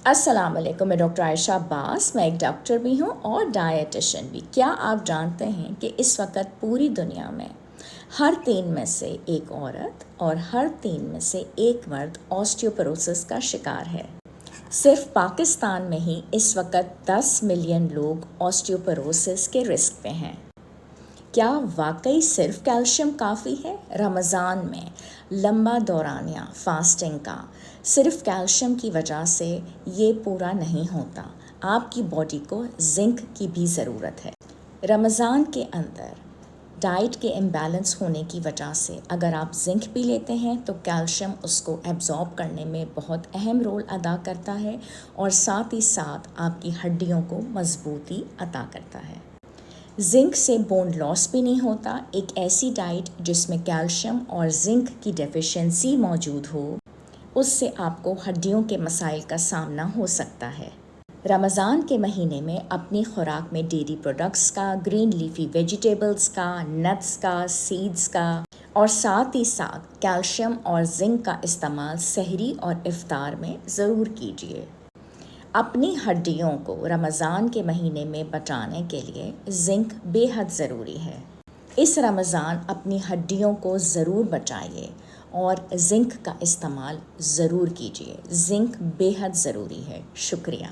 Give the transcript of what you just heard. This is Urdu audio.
السلام علیکم، میں ڈاکٹر عائشہ عباس، میں ایک ڈاکٹر بھی ہوں اور ڈائٹیشین بھی۔ کیا آپ جانتے ہیں کہ اس وقت پوری دنیا میں ہر 3 میں سے ایک عورت اور ہر 3 میں سے ایک مرد آسٹیوپروسس کا شکار ہے؟ صرف پاکستان میں ہی اس وقت 10 ملین لوگ آسٹیوپروسس کے رسک پہ ہیں۔ کیا واقعی صرف کیلشیم کافی ہے؟ رمضان میں لمبا دورانیہ فاسٹنگ کا صرف کیلشیم کی وجہ سے یہ پورا نہیں ہوتا، آپ کی باڈی کو زنک کی بھی ضرورت ہے۔ رمضان کے اندر ڈائٹ کے امبیلنس ہونے کی وجہ سے اگر آپ زنک بھی لیتے ہیں تو کیلشیم اس کو ایبزارب کرنے میں بہت اہم رول ادا کرتا ہے اور ساتھ ہی ساتھ آپ کی ہڈیوں کو مضبوطی عطا کرتا ہے۔ زنک سے بون لاس بھی نہیں ہوتا۔ ایک ایسی ڈائٹ جس میں کیلشیم اور زنک کی ڈیفیشنسی موجود ہو، اس سے آپ کو ہڈیوں کے مسائل کا سامنا ہو سکتا ہے۔ رمضان کے مہینے میں اپنی خوراک میں ڈیری پروڈکٹس کا، گرین لیفی ویجیٹیبلز کا، نٹس کا، سیڈز کا اور ساتھ ہی ساتھ کیلشیم اور زنک کا استعمال سحری اور افطار میں ضرور کیجیے۔ اپنی ہڈیوں کو رمضان کے مہینے میں بچانے کے لیے زنک بے حد ضروری ہے۔ اس رمضان اپنی ہڈیوں کو ضرور بچائیے اور زنک کا استعمال ضرور کیجیے۔ زنک بے حد ضروری ہے۔ شکریہ۔